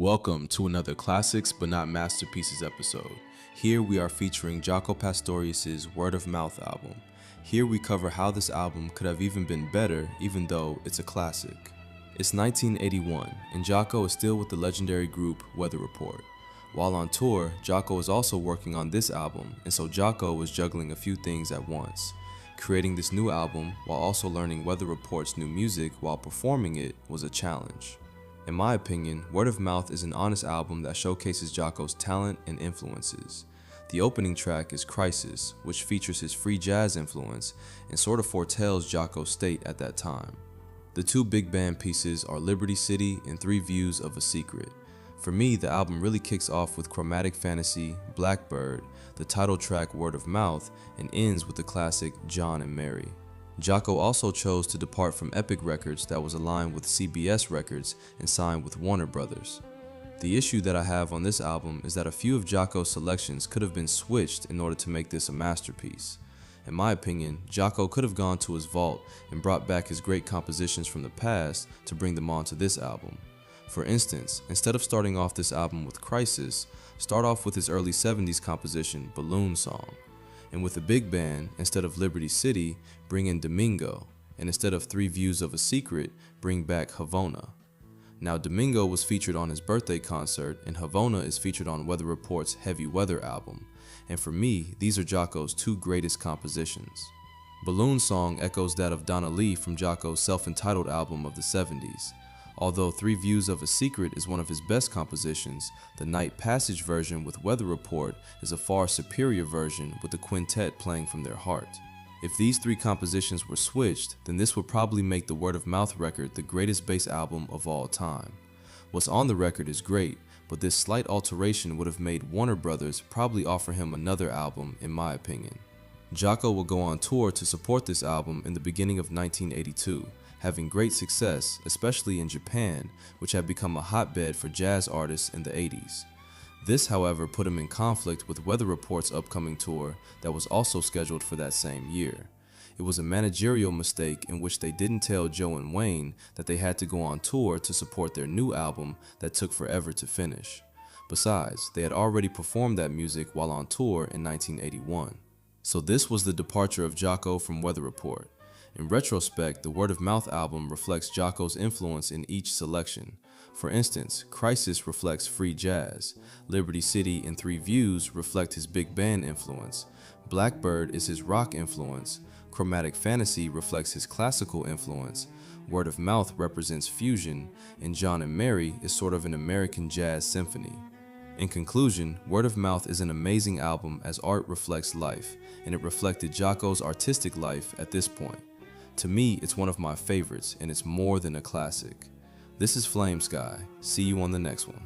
Welcome to another Classics but Not Masterpieces episode. Here we are featuring Jaco Pastorius' Word of Mouth album. Here we cover how this album could have even been better even though it's a classic. It's 1981 and Jaco is still with the legendary group Weather Report. While on tour, Jaco is also working on this album, and so Jaco was juggling a few things at once. Creating this new album while also learning Weather Report's new music while performing it was a challenge. In my opinion, Word of Mouth is an honest album that showcases Jaco's talent and influences. The opening track is Crisis, which features his free jazz influence and sort of foretells Jaco's state at that time. The two big band pieces are Liberty City and Three Views of a Secret. For me, the album really kicks off with Chromatic Fantasy, Blackbird, the title track Word of Mouth, and ends with the classic John and Mary. Jaco also chose to depart from Epic Records that was aligned with CBS Records and signed with Warner Brothers. The issue that I have on this album is that a few of Jaco's selections could have been switched in order to make this a masterpiece. In my opinion, Jaco could have gone to his vault and brought back his great compositions from the past to bring them onto this album. For instance, instead of starting off this album with Crisis, start off with his early 70s composition, Balloon Song. And with the big band, instead of Liberty City, bring in Domingo, and instead of Three Views of a Secret, bring back Havana. Now Domingo was featured on his birthday concert, and Havana is featured on Weather Report's Heavy Weather album, and for me, these are Jaco's two greatest compositions. Balloon Song echoes that of Donna Lee from Jaco's self-entitled album of the 70s. Although Three Views of a Secret is one of his best compositions, the Night Passage version with Weather Report is a far superior version with the quintet playing from their heart. If these three compositions were switched, then this would probably make the Word of Mouth record the greatest bass album of all time. What's on the record is great, but this slight alteration would have made Warner Brothers probably offer him another album, in my opinion. Jaco will go on tour to support this album in the beginning of 1982. Having great success, especially in Japan, which had become a hotbed for jazz artists in the 80s. This, however, put him in conflict with Weather Report's upcoming tour that was also scheduled for that same year. It was a managerial mistake in which they didn't tell Joe and Wayne that they had to go on tour to support their new album that took forever to finish. Besides, they had already performed that music while on tour in 1981. So this was the departure of Jaco from Weather Report. In retrospect, the Word of Mouth album reflects Jaco's influence in each selection. For instance, Crisis reflects free jazz, Liberty City and Three Views reflect his big band influence, Blackbird is his rock influence, Chromatic Fantasy reflects his classical influence, Word of Mouth represents fusion, and John and Mary is sort of an American jazz symphony. In conclusion, Word of Mouth is an amazing album as art reflects life, and it reflected Jaco's artistic life at this point. To me, it's one of my favorites, and it's more than a classic. This is Flame Sky. See you on the next one.